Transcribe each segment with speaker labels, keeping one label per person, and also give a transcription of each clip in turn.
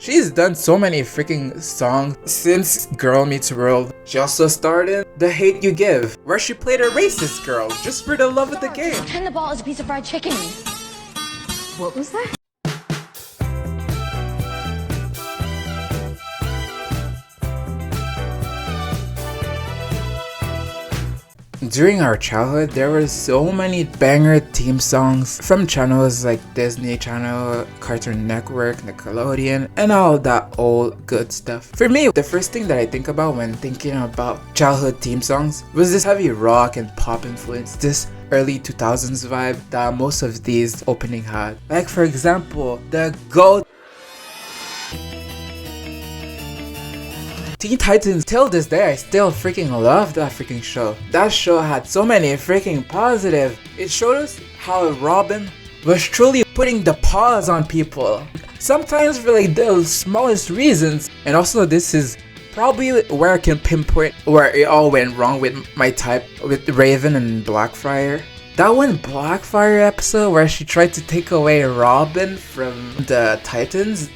Speaker 1: She's done so many freaking songs since Girl Meets World. She also starred in The Hate You Give, where she played a racist girl just for the love of the game.
Speaker 2: Pretend the ball is a piece of fried chicken. What was that?
Speaker 1: During our childhood, there were so many banger theme songs from channels like Disney Channel, Cartoon Network, Nickelodeon, and all that old good stuff. For me, the first thing that I think about when thinking about childhood theme songs was this heavy rock and pop influence, this early 2000s vibe that most of these opening had. Like for example, the GOAT Teen Titans. Till this day, I still freaking love that freaking show. That show had so many freaking positive. It showed us how Robin was truly putting the paws on people. Sometimes for like the smallest reasons. And also this is probably where I can pinpoint where it all went wrong with my type with Raven and Blackfire. That one Blackfire episode where she tried to take away Robin from the Titans.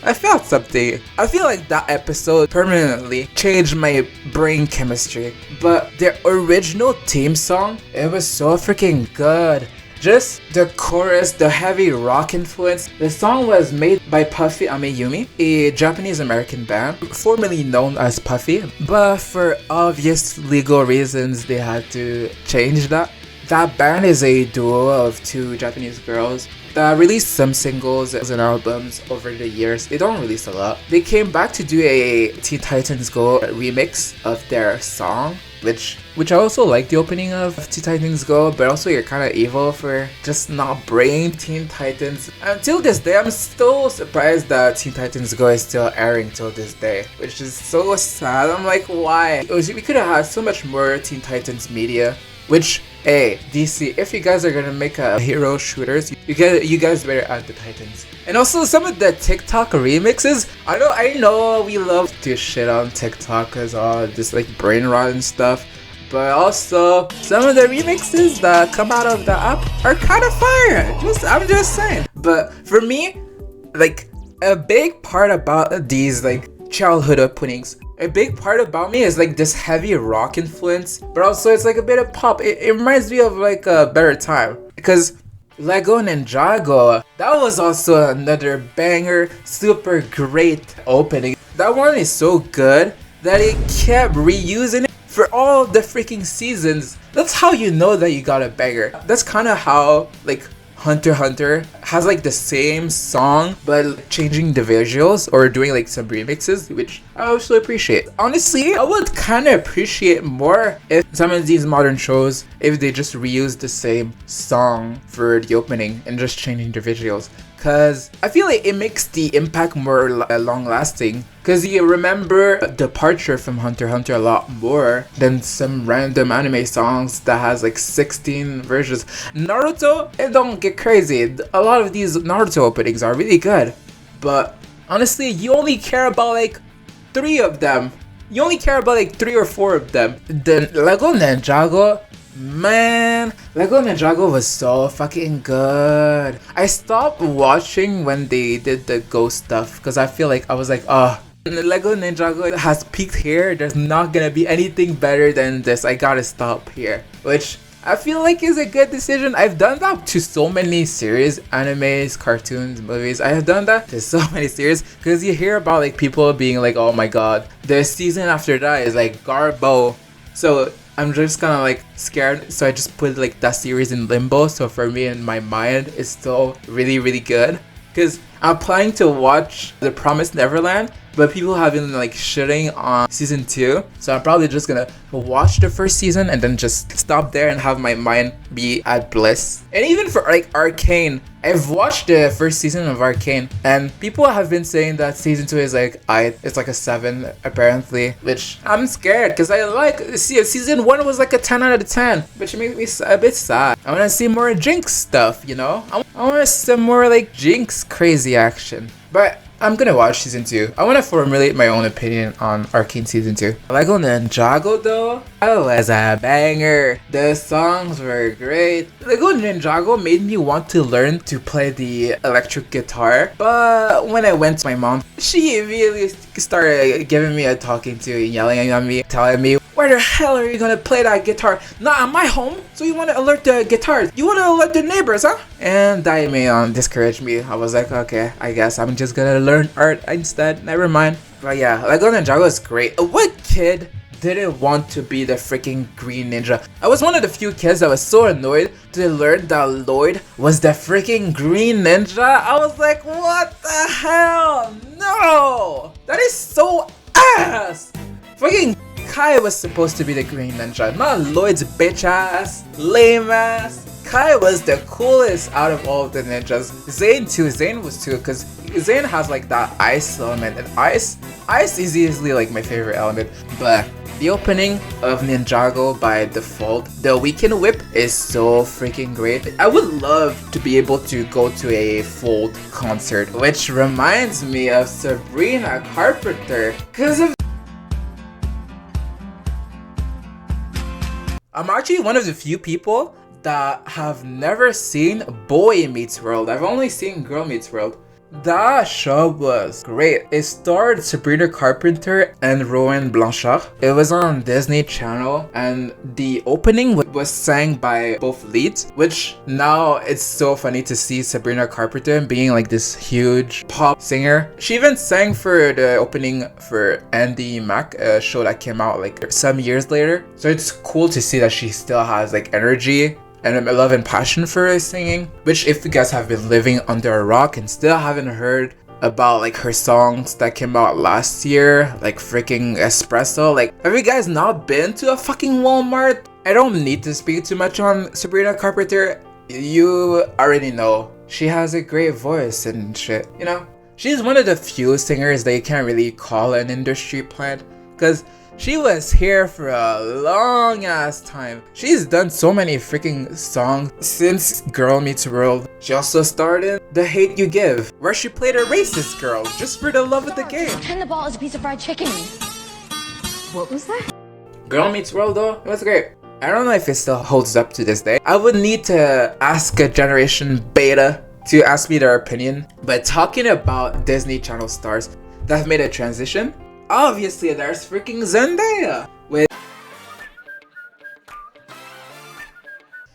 Speaker 1: I felt something. I feel like that episode permanently changed my brain chemistry. But the original theme song, it was so freaking good. Just the chorus, the heavy rock influence. The song was made by Puffy Ameyumi, a Japanese American band, formerly known as Puffy. But for obvious legal reasons, they had to change that. That band is a duo of two Japanese girls that released some singles and albums over the years. They don't release a lot. They came back to do a Teen Titans Go remix of their song, which I also like the opening of Teen Titans Go, but also you're kind of evil for just not bringing Teen Titans. Until this day, I'm still surprised that Teen Titans Go is still airing till this day, which is so sad. I'm like, why? We could have had so much more Teen Titans media. Which, hey, DC, if you guys are gonna make a hero shooters, you guys better add the Titans. And also some of the TikTok remixes. I know we love to shit on TikTok cause all this like brain rot and stuff. But also some of the remixes that come out of the app are kind of fire. I'm just saying. But for me, like a big part about these like childhood openings, a big part about me is like this heavy rock influence, but also it's like a bit of pop. It reminds me of like a better time because Lego Ninjago, that was also another banger, super great opening. That one is so good that it kept reusing it for all the freaking seasons. That's how you know that you got a banger. That's kind of how like Hunter x Hunter has like the same song but changing the visuals or doing like some remixes, which I also appreciate. Honestly, I would kind of appreciate more if some of these modern shows, if they just reuse the same song for the opening and just changing the visuals, cause I feel like it makes the impact more long lasting. Cause you remember Departure from Hunter x Hunter a lot more than some random anime songs that has like 16 versions. Naruto, it don't get crazy. A lot of these Naruto openings are really good. But honestly, you only care about like 3 of them. You only care about like 3 or 4 of them. The Lego Ninjago, man, Lego Ninjago was so fucking good. I stopped watching when they did the ghost stuff because I feel like I was like, Lego Ninjago has peaked here. There's not gonna be anything better than this. I gotta stop here. Which I feel like is a good decision. I've done that to so many series, animes, cartoons, movies. I have done that to so many series because you hear about like people being like, oh my god, the season after that is like garbo. So I'm just kind of like scared, so I just put like that series in limbo. So for me in my mind, it's still really, really good. Because I'm planning to watch The Promised Neverland, but people have been like shitting on season 2. So I'm probably just gonna watch the first season and then just stop there and have my mind be at bliss. And even for like Arcane, I've watched the first season of Arcane and people have been saying that season 2 is like, it's like a 7 apparently, which I'm scared because I like, season 1 was like a 10 out of 10, which makes me a bit sad. I want to see more Jinx stuff, you know? I want to see more like Jinx crazy action. But I'm gonna watch season 2. I wanna formulate my own opinion on Arcane season 2. Lego Ninjago though, that was a banger. The songs were great. Lego Ninjago made me want to learn to play the electric guitar, but when I went to my mom, she immediately started giving me a talking to, yelling at me, telling me, where the hell are you gonna play that guitar? Not at my home. So you wanna alert the guitars? You wanna alert the neighbors, huh? And that may discourage me. I was like, okay, I guess I'm just gonna learn art instead. Never mind. But yeah, Lego Ninjago is great. What kid didn't want to be the freaking green ninja? I was one of the few kids that was so annoyed to learn that Lloyd was the freaking green ninja. I was like, what the hell? No! That is so ass! Freaking Kai was supposed to be the green ninja, not Lloyd's bitch ass, lame ass. Kai was the coolest out of all of the ninjas. Zane too, Zane was too, because Zane has like that ice element, and ice is easily like my favorite element. But the opening of Ninjago by default, the Weekend Whip, is so freaking great. I would love to be able to go to a Fold concert, which reminds me of Sabrina Carpenter, because of I'm actually one of the few people that have never seen Boy Meets World. I've only seen Girl Meets World. That show was great. It starred Sabrina Carpenter and Rowan Blanchard. It was on Disney Channel, and the opening was sang by both leads, which now it's so funny to see Sabrina Carpenter being like this huge pop singer. She even sang for the opening for Andy Mack, a show that came out like some years later. So it's cool to see that she still has like energy and a love and passion for singing, which if you guys have been living under a rock and still haven't heard about like her songs that came out last year, like freaking Espresso, like have you guys not been to a fucking Walmart? I don't need to speak too much on Sabrina Carpenter. You already know she has a great voice and shit, you know? She's one of the few singers that you can't really call an industry plant, because she was here for a long ass time. She's done so many freaking songs since Girl Meets World. She also starred in The Hate You Give, where she played a racist girl just for the love of the game.
Speaker 2: Pretend the ball is a piece of fried chicken. What was that?
Speaker 1: Girl Meets World though, it was great. I don't know if it still holds up to this day. I would need to ask a Generation Beta to ask me their opinion. But talking about Disney Channel stars that have made a transition, obviously there's freaking Zendaya.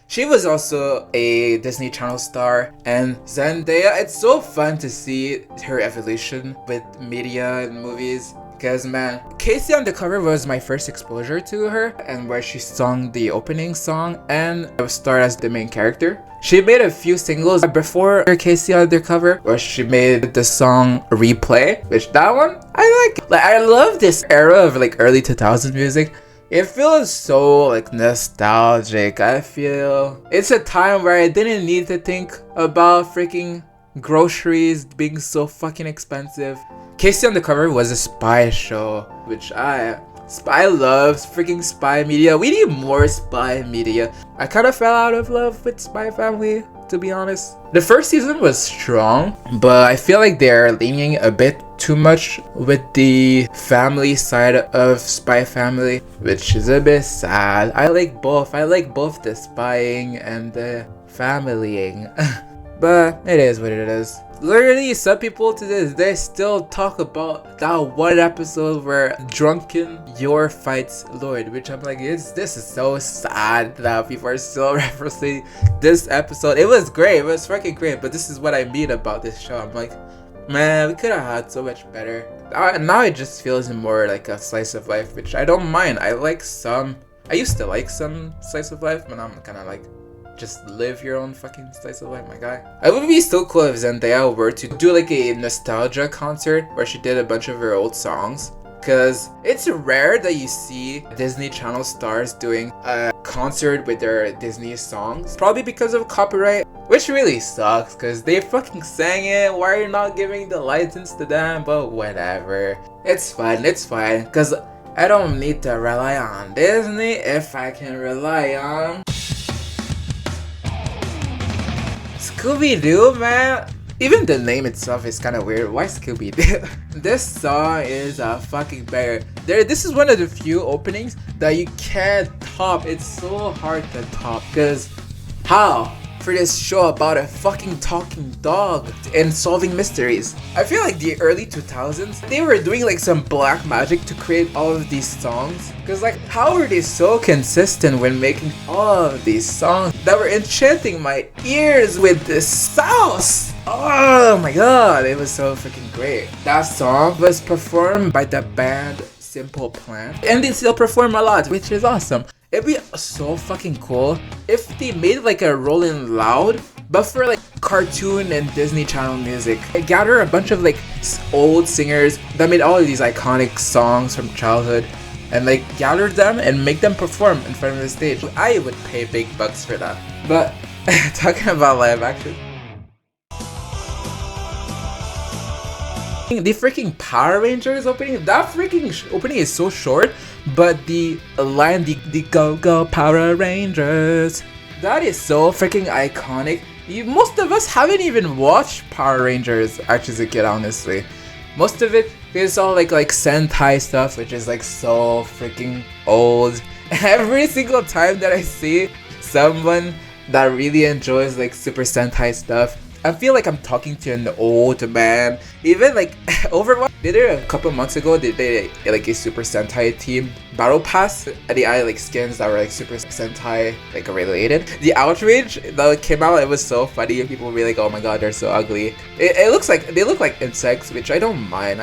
Speaker 1: She was also a Disney Channel star, and Zendaya, it's so fun to see her evolution with media and movies. Because man, Casey Undercover was my first exposure to her, and where she sung the opening song and starred as the main character. She made a few singles before Casey Undercover, where she made the song Replay, which that one I like. Like I love this era of like early 2000s music. It feels so like nostalgic. I feel it's a time where I didn't need to think about freaking groceries being so fucking expensive. Casey Undercover was a spy show, which I love freaking spy media. We need more spy media. I kind of fell out of love with Spy Family, to be honest. The first season was strong, but I feel like they're leaning a bit too much with the family side of Spy Family, which is a bit sad. I like both. I like both the spying and the familying. But it is what it is. Literally, some people to this day still talk about that one episode where Drunken Yor fights Lloyd, which I'm like, this is so sad that people are still referencing this episode. It was great, it was fucking great, but this is what I mean about this show. I'm like, man, we could have had so much better. Now it just feels more like a slice of life, which I don't mind. I used to like some slice of life, but I'm kind of like, just live your own fucking slice of life, my guy. It would be so cool if Zendaya were to do like a nostalgia concert where she did a bunch of her old songs. Cause it's rare that you see Disney Channel stars doing a concert with their Disney songs. Probably because of copyright, which really sucks cause they fucking sang it. Why are you not giving the license to them? But whatever. It's fine, cause I don't need to rely on Disney if I can rely on Scooby Doo, man. Even the name itself is kind of weird. Why Scooby Doo? This song is a fucking banger. This is one of the few openings that you can't top. It's so hard to top. Because how? For this show about a fucking talking dog and solving mysteries. I feel like the early 2000s, they were doing like some black magic to create all of these songs. Cause like, how were they so consistent when making all of these songs that were enchanting my ears with this sauce? Oh my god, it was so freaking great. That song was performed by the band Simple Plan, and they still perform a lot, which is awesome. It'd be so fucking cool if they made like a Rolling Loud, but for like cartoon and Disney Channel music. They gather a bunch of like old singers that made all of these iconic songs from childhood and like gather them and make them perform in front of the stage. I would pay big bucks for that. But talking about live action, the freaking Power Rangers opening, that freaking opening is so short, but the line, the go go Power Rangers, that is so freaking iconic. Most of us haven't even watched Power Rangers actually as a kid, honestly. Most of it is all like Sentai stuff, which is like so freaking old. Every single time that I see someone that really enjoys like Super Sentai stuff, I feel like I'm talking to an old man. Even like Overwatch, they did a couple months ago, they did like a Super Sentai team battle pass, and they added like skins that were like Super Sentai like related. The outrage that came out, it was so funny. People were like, oh my god, they're so ugly. It looks like, they look like insects, which I don't mind.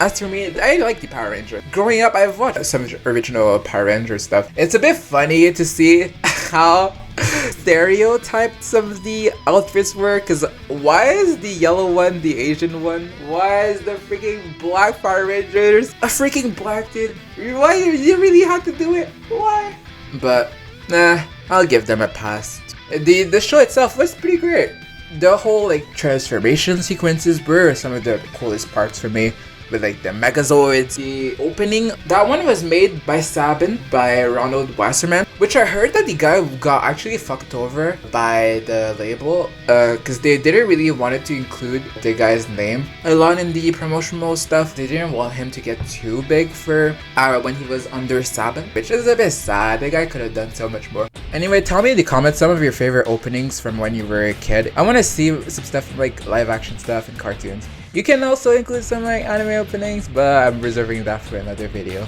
Speaker 1: As for me, I like the Power Ranger. Growing up, I've watched some original Power Ranger stuff. It's a bit funny to see how stereotyped some of the outfits were, because why is the yellow one the Asian one? Why is the freaking black Power Rangers a freaking black dude? Why you really have to do it? Why? But nah, I'll give them a pass. The show itself was pretty great. The whole like transformation sequences were some of the coolest parts for me. With like the Megazords, the opening, that one was made by Sabin, by Ronald Wasserman, which I heard that the guy got actually fucked over by the label, because they didn't really want to include the guy's name a lot in the promotional stuff. They didn't want him to get too big for when he was under Sabin, which is a bit sad. The guy could have done so much more. Anyway, tell me in the comments some of your favorite openings from when you were a kid. I want to see some stuff from like live action stuff and cartoons. You can also include some like anime openings, but I'm reserving that for another video.